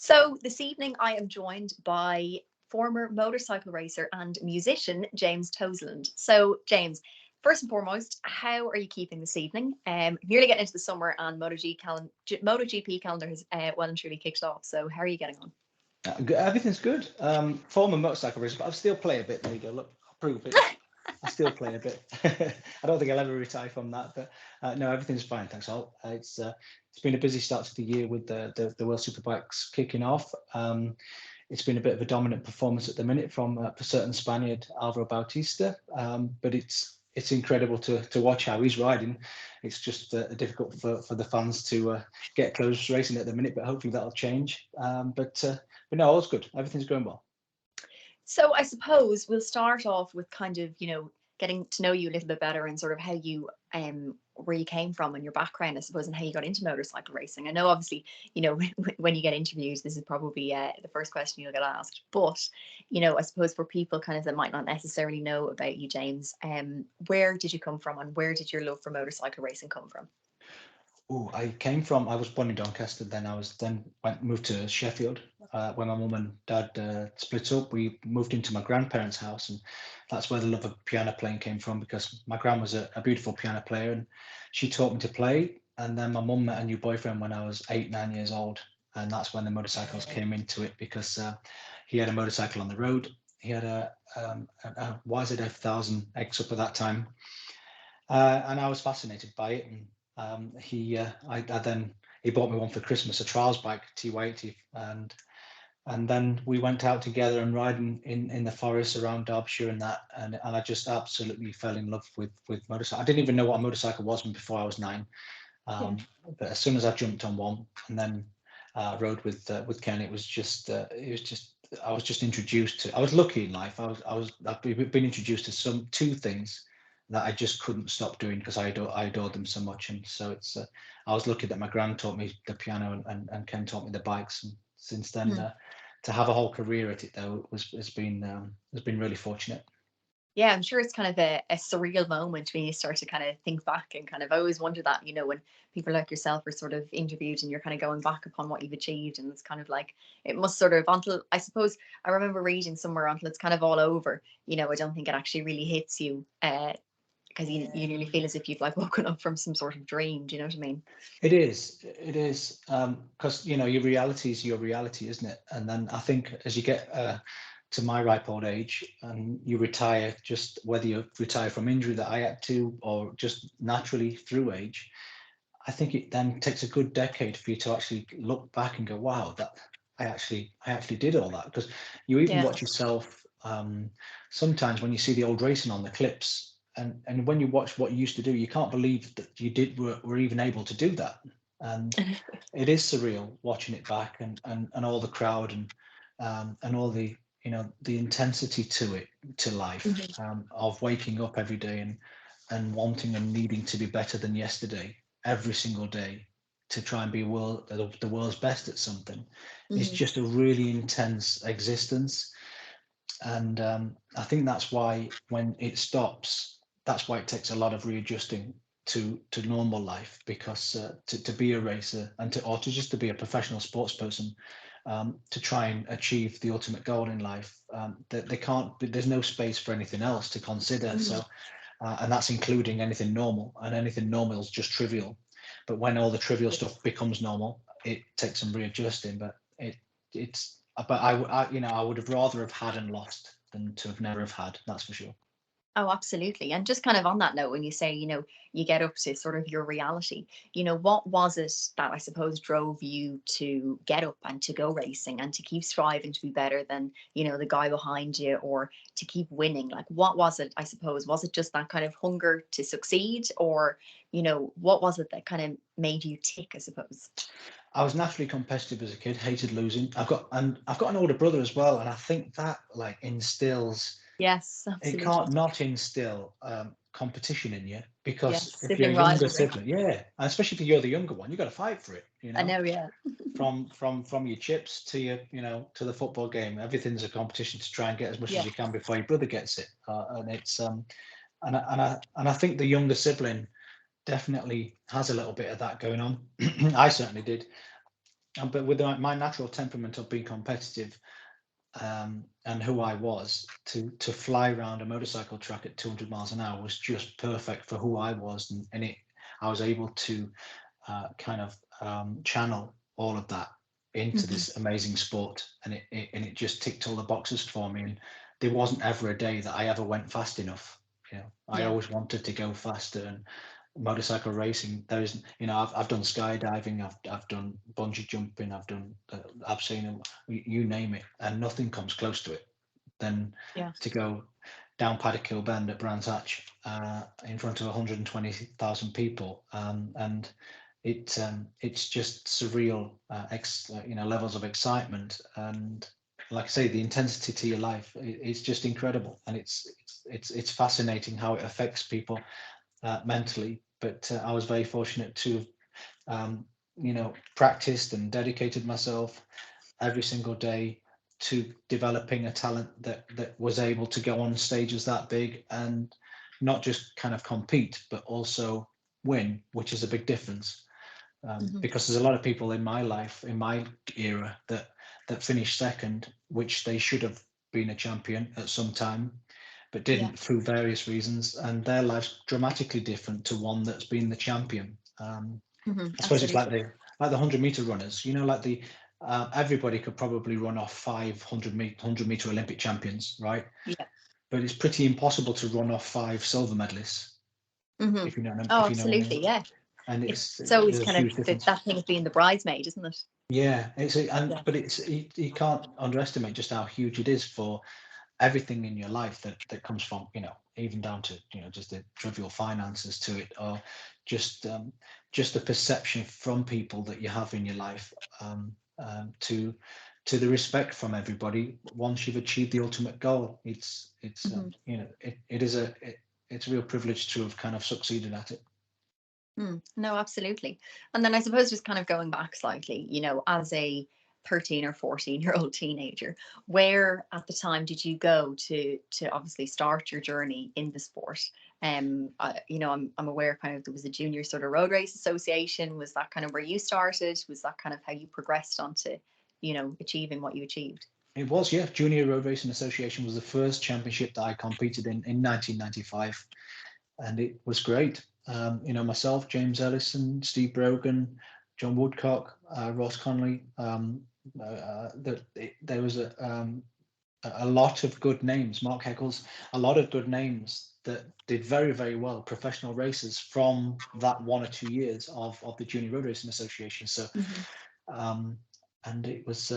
So this evening I am joined by former motorcycle racer and musician James Toseland. So James, first and foremost, how are you keeping this evening? Nearly getting into the summer and MotoGP calendar has well and truly kicked off. So how are you getting on? Everything's good. Former motorcycle racer, but I still play a bit. There you go. Look, I'll prove it. I still play a bit. I don't think I'll ever retire from that, but no, everything's fine. Thanks, Al. It's been a busy start to the year with the World Superbikes kicking off. It's been a bit of a dominant performance at the minute from a certain Spaniard, Alvaro Bautista, but it's incredible to watch how he's riding. It's just difficult for the fans to get close racing at the minute, but hopefully that'll change. But no, all's good. Everything's going well. So I suppose we'll start off with kind of, getting to know you a little bit better and sort of how you where you came from and your background, I suppose, and how you got into motorcycle racing. I know obviously, when you get interviews, this is probably the first question you'll get asked. But, I suppose for people kind of that might not necessarily know about you, James, where did you come from and where did your love for motorcycle racing come from? Oh, I was born in Doncaster, then moved to Sheffield. When my mum and dad split up, we moved into my grandparents' house, and that's where the love of piano playing came from, because my gran was a beautiful piano player, and she taught me to play. And then my mum met a new boyfriend when I was 8, 9 years old, and that's when the motorcycles came into it, because he had a motorcycle on the road. He had a YZF 1000 X up at that time, and I was fascinated by it. And he bought me one for Christmas, a trials bike, TY80, and then we went out together and riding in the forest around Derbyshire and I just absolutely fell in love with motorcycle. I didn't even know what a motorcycle was before I was 9, Yeah. but as soon as I jumped on one and then rode with Ken, it was just I was just introduced to. I was lucky in life. I've been introduced to two things that I just couldn't stop doing because I adored them so much. And so I was lucky that my gran taught me the piano and Ken taught me the bikes. And since then, to have a whole career at it though has been really fortunate. Yeah, I'm sure it's kind of a surreal moment when you start to kind of think back and kind of I always wonder that, when people like yourself are sort of interviewed and you're kind of going back upon what you've achieved, and it's kind of like it must sort of, until I suppose I remember reading somewhere, until it's kind of all over, I don't think it actually really hits you because you nearly feel as if you've like woken up from some sort of dream. Do you know what I mean? It is, because your reality is your reality, isn't it? And then I think as you get to my ripe old age and you retire, just whether you retire from injury that I had to or just naturally through age, I think it then takes a good decade for you to actually look back and go, wow, that I actually did all that. Because you even Yeah. watch yourself sometimes when you see the old racing on the clips, and when you watch what you used to do, you can't believe that you were even able to do that. And it is surreal watching it back, and all the crowd and all the the intensity to life, of waking up every day and wanting and needing to be better than yesterday every single day to try and be the world's best at something. It's just a really intense existence. And I think that's why when it stops, that's why it takes a lot of readjusting to normal life, because to be a racer or to just to be a professional sports person, to try and achieve the ultimate goal in life, that they can't, there's no space for anything else to consider. So and that's including anything normal, and anything normal is just trivial. But when all the trivial stuff becomes normal, it takes some readjusting. But it's but I would have rather have had and lost than to have never have had. That's for sure. Oh, absolutely. And just kind of on that note, when you say, you get up to sort of your reality, what was it that I suppose drove you to get up and to go racing and to keep striving to be better than, the guy behind you, or to keep winning? Like, what was it, I suppose? Was it just that kind of hunger to succeed, or, what was it that kind of made you tick, I suppose? I was naturally competitive as a kid, hated losing. I've got an older brother as well, and I think that like instills. Yes, It absolutely. can't not instill competition in you, because Yes, if you're a sibling younger rivalry. sibling, yeah, and especially if you're the younger one, you got to fight for it. I know, yeah. From your chips to your to the football game, everything's a competition to try and get as much as Yeah. you can before your brother gets it. And it's and I think the younger sibling definitely has a little bit of that going on. I certainly did. But with my natural temperament of being competitive, and who I was, to fly around a motorcycle track at 200 miles an hour was just perfect for who I was, and I was able to kind of channel all of that into Hmm. this amazing sport, and it just ticked all the boxes for me. And there wasn't ever a day that I ever went fast enough. I Yeah. always wanted to go faster. And motorcycle racing, there isn't, I've done skydiving, I've done bungee jumping, I've seen them, you name it, and nothing comes close to it. Then Yeah. to go down Paddock Bend at Brands Hatch in front of 120,000 people, and it's just surreal, levels of excitement. And like I say, the intensity to your life is just incredible, and it's fascinating how it affects people mentally. But I was very fortunate to um, practiced and dedicated myself every single day to developing a talent that was able to go on stages that big, and not just kind of compete, but also win, which is a big difference. Hmm. Because there's a lot of people in my life, in my era, that finished second, which they should have been a champion at some time, but Yeah. didn't through various reasons, and their life's dramatically different to one that's been the champion. Hmm. I suppose it's like Absolutely. the 100-meter runners. Like the everybody could probably run off 500-meter Olympic champions, right? Yeah. But it's pretty impossible to run off 5 silver medalists, Hmm. Oh, if you know what I mean. absolutely. Yeah. And It's always there's a kind of huge difference. that thing of being the bridesmaid, isn't it? Yeah, Yeah. but you can't underestimate just how huge it is for everything in your life that comes from, even down to, just the trivial finances to it, or just just the perception from people that you have in your life, to the respect from everybody once you've achieved the ultimate goal. It's Hmm. it's a real privilege to have kind of succeeded at it. Mm, no, absolutely. And then I suppose just kind of going back slightly, as a 13 or 14-year-old teenager, where at the time did you go to obviously start your journey in the sport? I'm aware kind of there was a junior sort of road race association. Was that kind of where you started? Was that kind of how you progressed onto, achieving what you achieved? It was, yeah. Junior Road Racing Association was the first championship that I competed in 1995, and it was great. Myself, James Ellison, Steve Brogan, John Woodcock, Ross Conley. There was a lot of good names. Mark Heckles, a lot of good names that did very, very well. Professional racers from that 1 or 2 years of the Junior Road Racing Association. So, Hmm. um, and it was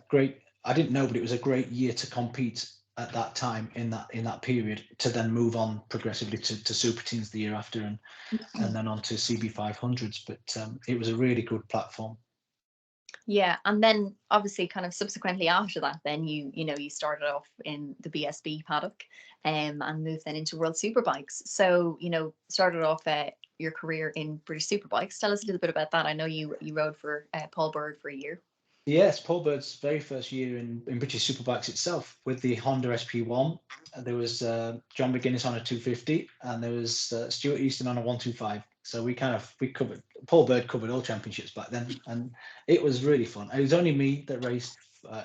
great. I didn't know, but it was a great year to compete at that time, in that period, to then move on progressively to super teens the year after, and then on to CB 500s. But it was a really good platform. Yeah, and then obviously, kind of subsequently after that, then you started off in the BSB paddock, and moved then into World Superbikes. So started off your career in British Superbikes. Tell us a little bit about that. I know you rode for Paul Bird for a year. Yes, Paul Bird's very first year in British Superbikes itself with the Honda SP1. There was John McGuinness on a 250, and there was Stuart Easton on a 125. So we covered, Paul Bird covered all championships back then, and it was really fun. It was only me that raced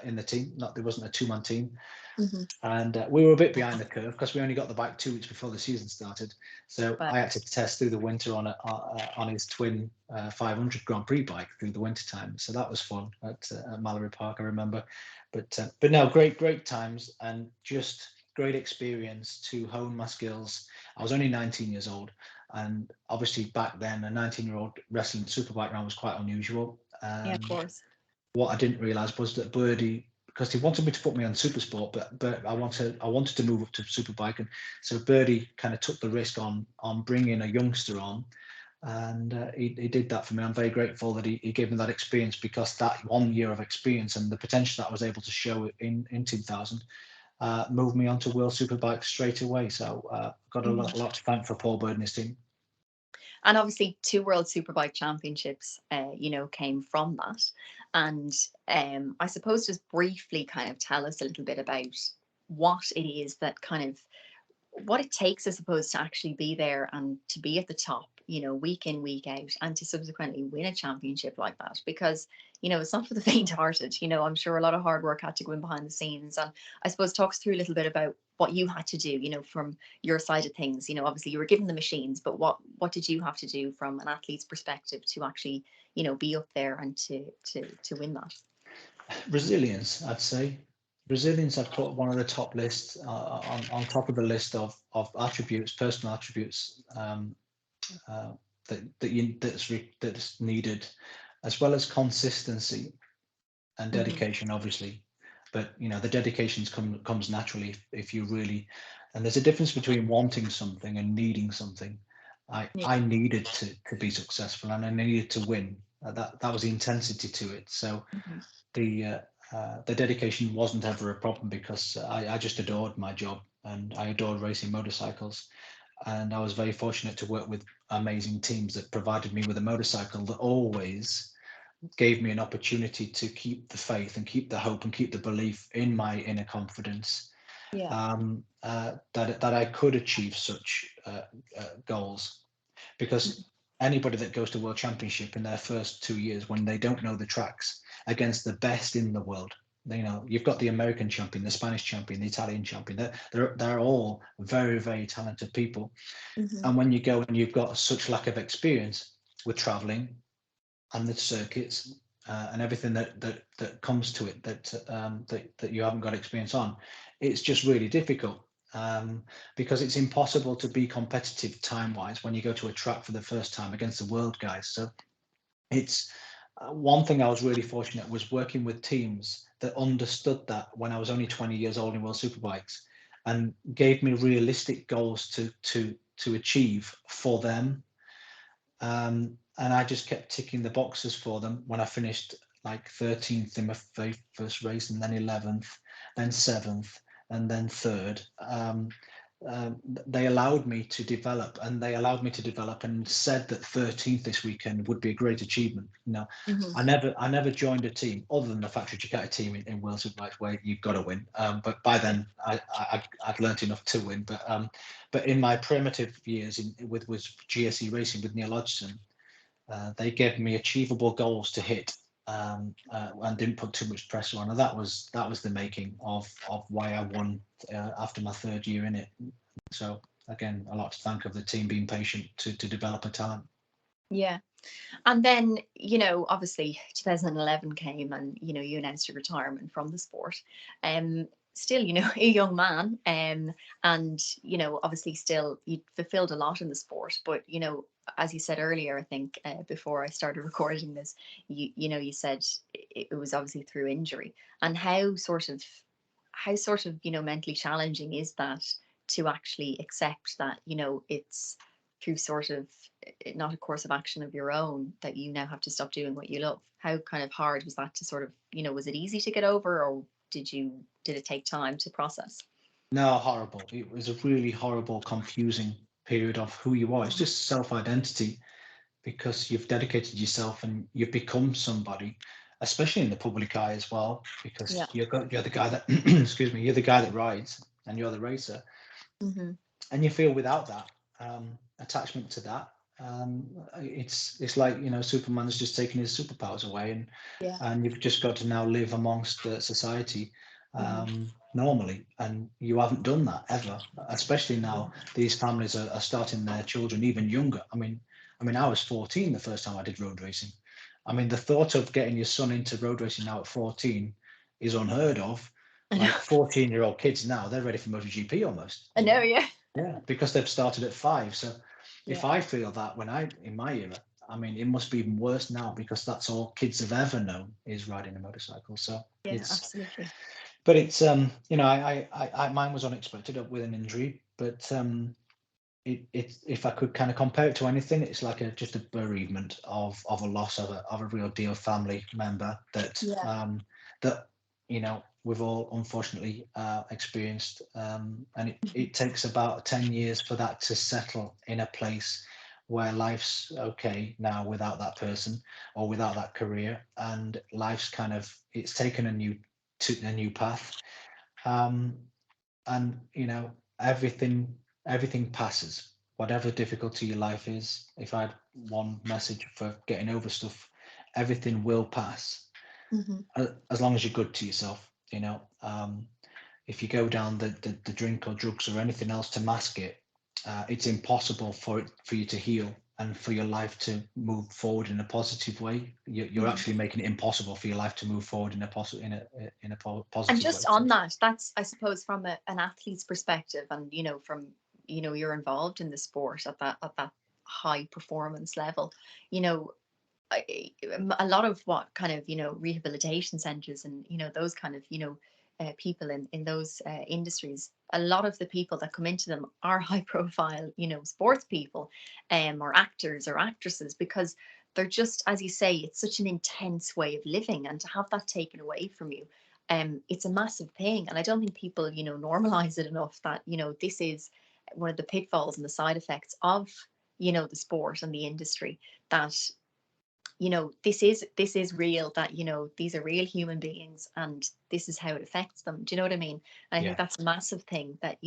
in the team. Not There wasn't a two-man team. Hmm. And we were a bit behind the curve because we only got the bike 2 weeks before the season started. So But I had to test through the winter on his twin 500 Grand Prix bike through the winter time. So that was fun at Mallory Park, I remember. But no, great times, and just great experience to hone my skills. I was only 19 years old, and obviously back then a 19-year-old wrestling superbike round was quite unusual. yeah, of And course. what I didn't realise was that Birdie, because he wanted me to put me on super sport, but I wanted to move up to superbike, and so Birdie kind of took the risk on bringing a youngster on, and he did that for me. I'm very grateful that he gave me that experience, because that 1 year of experience and the potential that I was able to show in 2000 moved me onto World Superbike straight away. So got a Hmm. lot to thank for Paul Bird and his team. And obviously, two World Superbike championships, came from that. And I suppose just briefly kind of tell us a little bit about what it is that kind of what it takes, I suppose, to actually be there and to be at the top week in, week out, and to subsequently win a championship like that. Because, it's not for the faint-hearted. I'm sure a lot of hard work had to go in behind the scenes. And I suppose talk us through a little bit about what you had to do, from your side of things. Obviously you were given the machines, but what did you have to do from an athlete's perspective to actually, be up there and to win that? Resilience, I'd say. Resilience, I'd put one of the top lists on top of the list of attributes, personal attributes, uh, that's needed, as well as consistency and Hmm. dedication, obviously. But the dedications comes naturally if you really. And there's a difference between wanting something and needing something. Yeah. I needed to be successful, and I needed to win. That was the intensity to it. So Hmm. the dedication wasn't ever a problem, because I just adored my job, and I adored racing motorcycles. And I was very fortunate to work with amazing teams that provided me with a motorcycle that always gave me an opportunity to keep the faith and keep the hope and keep the belief in my inner confidence, Yeah. that I could achieve such goals. Because anybody that goes to World Championship in their first 2 years, when they don't know the tracks against the best in the world, you've got the American champion, the Spanish champion, the Italian champion. They're all very, very talented people. Hmm. And when you go and you've got such lack of experience with traveling and the circuits, and everything that comes to it, that you haven't got experience on, it's just really difficult, because it's impossible to be competitive time wise when you go to a track for the first time against the world guys. So it's one thing I was really fortunate was working with teams that understood that when I was only 20 years old in World Superbikes, and gave me realistic goals to achieve for them. And I just kept ticking the boxes for them. When I finished like 13th in my first race, and then 11th, then 7th, and then third, they allowed me to develop, and said that 13th this weekend would be a great achievement. Hmm. I never joined a team other than the factory Jakarta team in World Superbikes, where you've got to win. But by then I'd learnt enough to win. But in my primitive years with GSE Racing with Neil Hodgson, they gave me achievable goals to hit, and didn't put too much pressure on. And that was the making of why I won after my third year in it. So again, a lot to thank of the team being patient to develop a talent. Yeah. And then, obviously 2011 came, and, you announced your retirement from the sport. Still, a young man, and, obviously still you fulfilled a lot in the sport. But, as you said earlier, I think, before I started recording this, you said it was obviously through injury. And how sort of, mentally challenging is that, to actually accept that, it's through sort of, not a course of action of your own, that you now have to stop doing what you love? How kind of hard was that to sort of, was it easy to get over, or did it take time to process? No, horrible. It was a really horrible, confusing period of who you are. It's Mhm. just self-identity, because you've dedicated yourself and you've become somebody, especially in the public eye as well, Yeah. because you're the guy that excuse me, you're the guy that rides, and you're the racer, Hmm. and you feel without that attachment to that, it's like Superman's just taken his superpowers away, Yeah. and you've just got to now live amongst society, Hmm. normally, and you haven't done that ever. Especially now, these families are starting their children even younger. I mean, I was 14 the first time I did road racing. I mean, the thought of getting your son into road racing now at 14 is unheard of. I know. Like 14-year-old kids now, they're ready for MotoGP almost. I know. Yeah. Yeah, because they've started at 5. So if Yeah. I feel that in my era, I mean, it must be even worse now, because that's all kids have ever known is riding a motorcycle. So Yeah. it's, Absolutely. but it's, mine was unexpected with an injury, but if I could kind of compare it to anything, it's like just a bereavement of a loss of a real deal family member Yeah. that we've all unfortunately experienced, and Mhm. it takes about 10 years for that to settle in a place where life's okay now without that person or without that career, and life's kind of, it's taken a new path, um, and everything passes. whatever difficulty your life is, if I had one message for getting over stuff, everything will pass, Hmm. as long as you're good to yourself. If you go down the drink or drugs or anything else to mask it, it's impossible for you to heal and for your life to move forward in a positive way. You're Hmm. actually making it impossible for your life to move forward in a And positive way. just on that, that's, I suppose, from an athlete's perspective, and from you're involved in the sport at that high performance level. You know, a lot of what kind of rehabilitation centers and those kind of people in those industries, a lot of the people that come into them are high profile sports people, or actors or actresses, because they're just, as you say, it's such an intense way of living, and to have that taken away from you, it's a massive thing. And I don't think people normalize it enough, that this is one of the pitfalls and the side effects of the sport and the industry, that this is real, that these are real human beings, and this is how it affects them. Do you know what I mean? And I think Yeah, that's a massive thing, that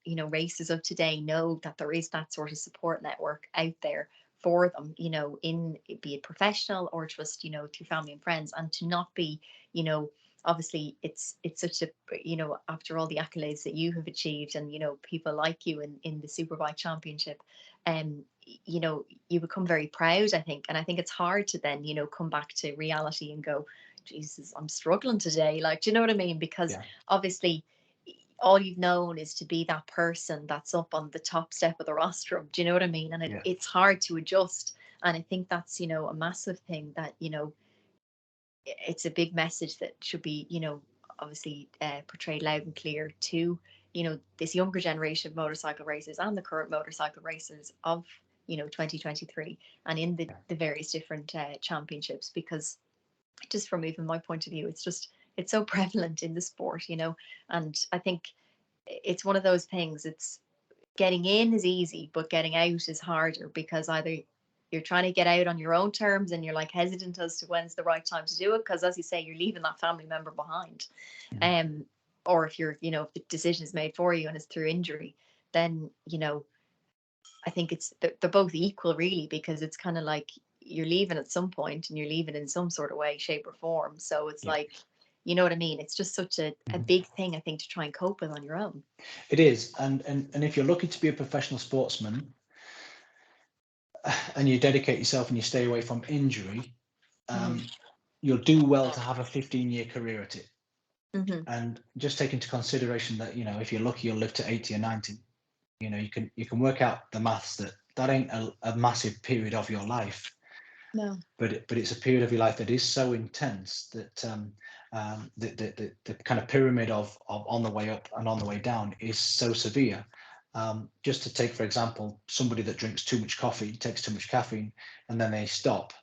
racers of today know that there is that sort of support network out there for them, in, be it professional or just through family and friends, and to not be, you know obviously it's such a, after all the accolades that you have achieved, and people like you in the Superbike Championship, um you become very proud, I think. And I think it's hard to then come back to reality and go, Jesus, I'm struggling today, like, do you know what I mean? Because yeah, obviously all you've known is to be that person that's up on the top step of the rostrum. Do you know what I mean? And yeah, it's hard to adjust. And I think that's a massive thing, that it's a big message that should be obviously portrayed loud and clear to this younger generation of motorcycle racers, and the current motorcycle racers of 2023, and in yeah. the various different championships. Because just from even my point of view, it's so prevalent in the sport, and I think it's one of those things. It's, getting in is easy, but getting out is harder, because either you're trying to get out on your own terms and you're like hesitant as to when's the right time to do it, because, as you say, you're leaving that family member behind. Mhm. um or if if the decision is made for you and it's through injury, then I think they're both equal, really, because it's kind of like you're leaving at some point, and you're leaving in some sort of way, shape, or form. So it's Yeah. like, you know what I mean? It's just such a Mhm. big thing, I think, to try and cope with on your own. It is, and if you're lucky to be a professional sportsman, and you dedicate yourself and you stay away from injury, Hmm. you'll do well to have a 15-year career at it. Hmm. And just take into consideration that, if you're lucky, you'll live to 80 or 90. You can work out the maths that ain't a massive period of your life, No. but it's a period of your life that is so intense that the kind of pyramid of on the way up and on the way down is so severe. Just to take, for example, somebody that drinks too much coffee, takes too much caffeine, and then they stop,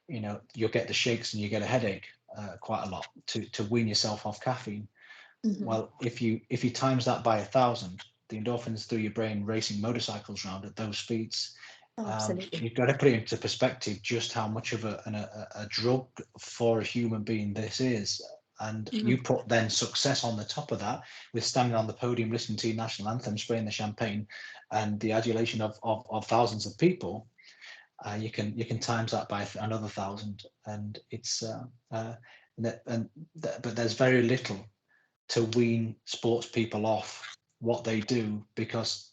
you'll get the shakes and you get a headache quite a lot to wean yourself off caffeine. Hmm. Well, if you times that by 1,000, the endorphins through your brain racing motorcycles around at those speeds, Oh, absolutely. you've got to put it into perspective just how much of a drug for a human being this is. And Hmm. you put then success on the top of that, with standing on the podium, listening to your national anthem, spraying the champagne, and the adulation of thousands of people. You can times that by another 1,000, and it's but there's very little to wean sports people off what they do, because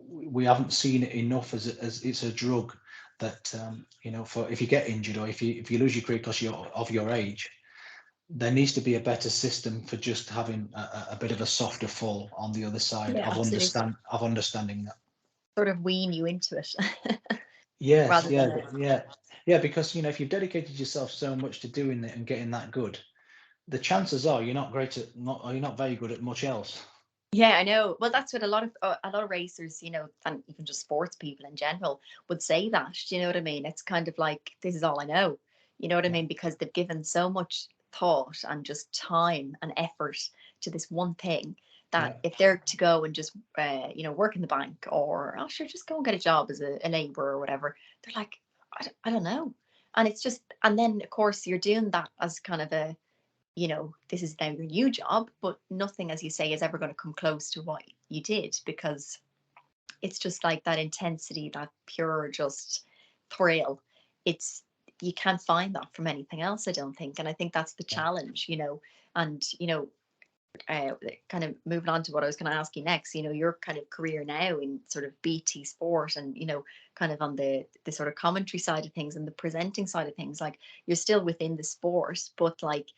we haven't seen it enough as it's a drug that, for if you get injured, or if you lose your career because you're of your age, there needs to be a better system for just having a bit of a softer fall on the other side Yeah, of absolutely. understanding that. Sort of wean you into it, Yes, rather yeah, than a. yeah, because if you've dedicated yourself so much to doing it and getting that good, the chances are you're not very good at much else. Yeah, I know. Well, that's what a lot of racers, and even just sports people in general, would say that. Do you know what I mean? It's kind of like, this is all I know. You know what I Yeah, mean? Because they've given so much thought and just time and effort to this one thing, that yeah, if they're to go and just work in the bank, or, oh sure, just go and get a job as a labourer or whatever, they're like, I don't know. And it's just, and then of course you're doing that as kind of a, this is now your new job, but nothing, as you say, is ever going to come close to what you did, because it's just like that intensity, that pure just thrill. It's, you can't find that from anything else, I don't think. And I think that's the Yeah. challenge, and kind of moving on to what I was going to ask you next, your kind of career now in sort of BT sport, and kind of on the sort of commentary side of things and the presenting side of things, like you're still within the sport, but like,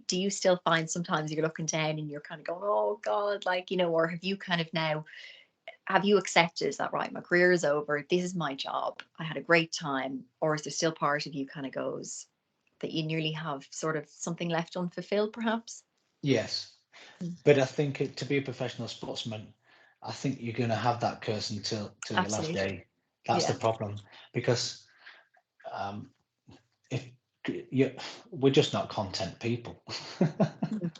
do you still find sometimes you're looking down and you're kind of going, oh God, like, or have you kind of now, have you accepted that, right, my career is over, this is my job, I had a great time, or is there still part of you kind of goes that you nearly have sort of something left unfulfilled, perhaps? Yes, Mm. but I think to be a professional sportsman, I think you're going to have that curse until your last Absolutely. day. That's the Yeah. problem, because um, if you, we're just not content people. Mhm.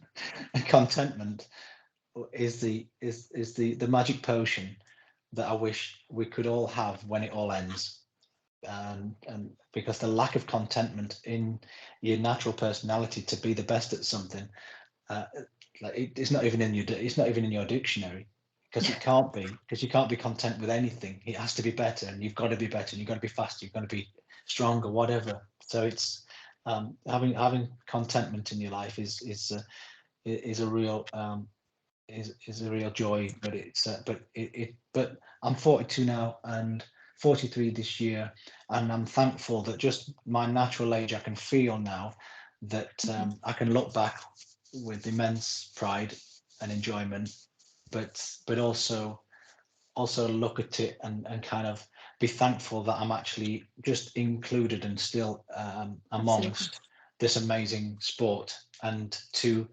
And contentment is the magic potion that I wish we could all have when it all ends. And because the lack of contentment in your natural personality to be the best at something, uh, like it's not even in your dictionary, because it can't be, because you can't be content with anything. It has to be better, and you've got to be better, and you've got to be faster, you've got to be stronger, whatever. So it's having contentment in your life is a real is a real joy. But but I'm 42 now and 43 this year, and I'm thankful that just my natural age, I can feel now that Mhm. I can look back with immense pride and enjoyment, but also look at it and kind of be thankful that I'm actually just included and still Absolutely. amongst this amazing sport, and to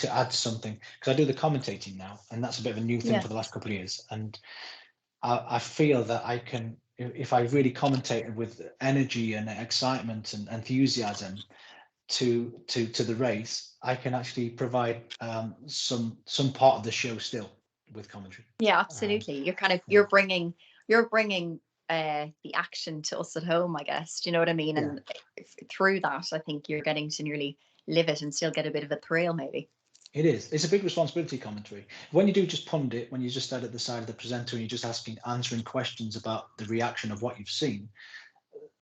add something, because I do the commentating now, and that's a bit of a new thing Yeah. for the last couple of years. And I feel that I can, if I really commentate with energy and excitement and enthusiasm to the race, I can actually provide some part of the show still with commentary. Yeah, Um, absolutely. You're kind of, yeah, you're bringing the action to us at home, I guess. Do you know what I mean? yeah, And through that, I think you're getting to nearly live it and still get a bit of a thrill, maybe. it is. It's a big responsibility, commentary. When you do just pundit, when you just stand at the side of the presenter and you're just answering questions about the reaction of what you've seen,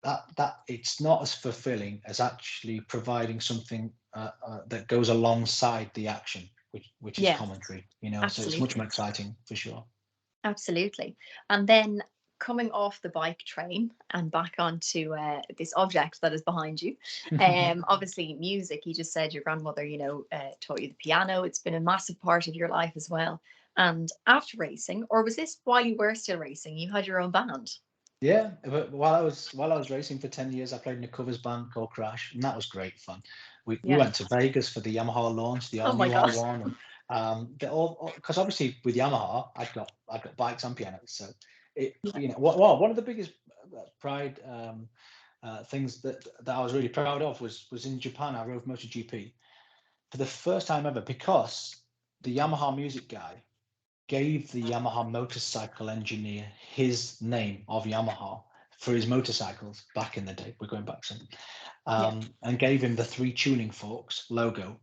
that it's not as fulfilling as actually providing something that goes alongside the action, which is Yeah, commentary. So it's much absolutely. more exciting for sure. Absolutely. And then coming off the bike train and back onto this object that is behind you, obviously music. You just said your grandmother, taught you the piano. It's been a massive part of your life as well. And after racing, or was this while you were still racing, you had your own band? Yeah, but while I was racing for 10 years, I played in a covers band called Crash, and that was great fun. We Yeah. went to Vegas for the Yamaha launch, the Oh all my new God. R1, and all because obviously with Yamaha, I've got bikes and pianos, so one of the biggest pride things that I was really proud of was in Japan. I rode MotoGP for the first time ever, because the Yamaha music guy gave the Yamaha motorcycle engineer his name of Yamaha for his motorcycles back in the day. We're going back some, Yeah. and gave him the 3 tuning forks logo,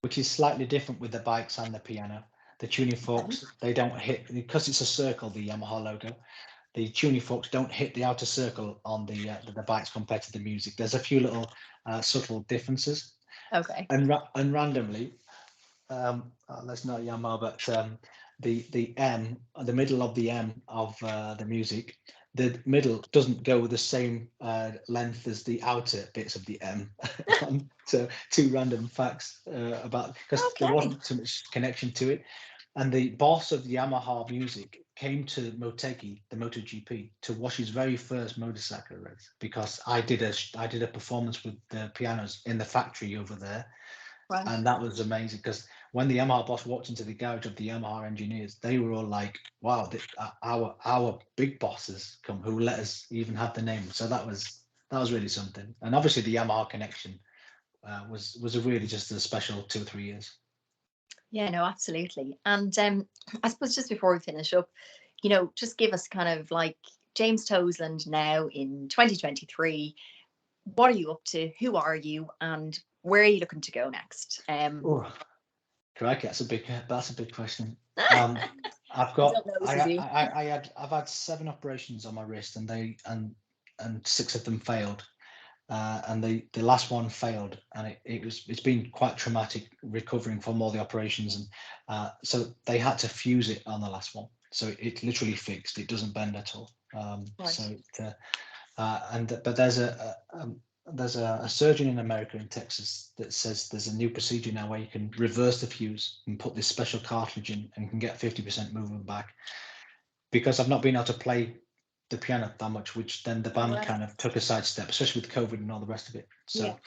which is slightly different with the bikes and the piano. The tuning Okay. forks, they don't hit, because it's a circle, the Yamaha logo. The tuning forks don't hit the outer circle on the bikes compared to the music. There's a few little subtle differences, Okay. and randomly, that's not Yamaha, but the M, the middle of the M of the music, the middle doesn't go the same length as the outer bits of the M. So 2 random facts about, because there Okay. wasn't too much connection to it. And the boss of the Yamaha music came to Motegi, the MotoGP, to watch his very first motorcycle race, because I did a performance with the pianos in the factory over there, Right. and that was amazing, because when the Yamaha boss walked into the garage of the Yamaha engineers, they were all like, "Wow, our big bosses come, who let us even have the name." So that was really something. And obviously the Yamaha connection was a really just a special 2 or 3 years. Yeah, no, absolutely. And I suppose just before we finish up, just give us kind of like James Toseland now in 2023. What are you up to? Who are you? And where are you looking to go next? Oh, crikey, that's a big question. Um, I've I got don't know this is you. I've had 7 operations on my wrist, and and 6 of them failed. And the last one failed, and it's been quite traumatic recovering from all the operations, and so they had to fuse it on the last one, so it literally fixed. It doesn't bend at all. Right. But there's a surgeon in America, in Texas, that says there's a new procedure now where you can reverse the fuse and put this special cartridge in and can get 50% movement back. Because I've not been able to play the piano that much, which then the All band right. kind of took a sidestep, especially with COVID and all the rest of it. Yeah. So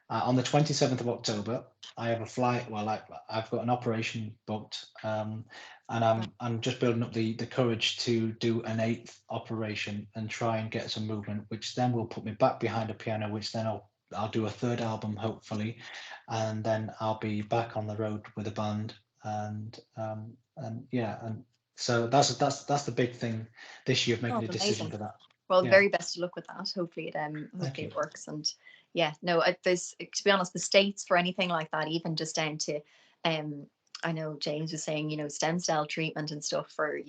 on the 27th of October, I have a flight. Well, I've got an operation booked, and Right. I'm just building up the courage to do an 8th operation and try and get some movement, which then will put me back behind a piano, which then I'll do a 3rd album hopefully, and then I'll be back on the road with a band, and yeah, and so that's the big thing this year, of Oh, making a decision amazing. for that. Well, Yeah, very best of luck with that. thank Hopefully you. it works. And yeah, no, there's, to be honest, the states for anything like that, even just down to, um, I know James was saying, stem cell treatment and stuff for,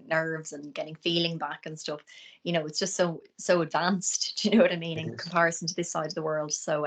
nerves and getting feeling back and stuff. It's just so advanced. Do you know what I mean, It in is. comparison to this side of the world? So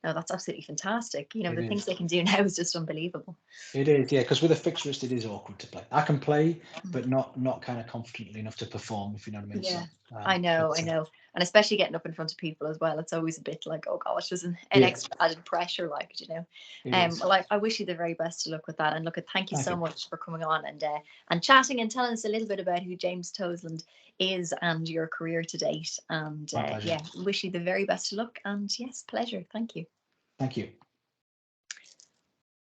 no, that's absolutely fantastic. It The things is. they can do now is just unbelievable. It is, yeah, because with a fixed wrist, it is awkward to play. I can play, Mm. but not kind of confidently enough to perform, if you know what I mean. Yeah, So, I know. And especially getting up in front of people as well, it's always a bit like, oh gosh, there's an yeah, extra added pressure, it is. Well, I wish you the very best of luck with that. And look, thank you Thank so you. much for coming on and chatting and telling us a little bit about who James Toseland is and your career to date. And My pleasure. yeah, wish you the very best of luck. And yes, pleasure. Thank you. Thank you.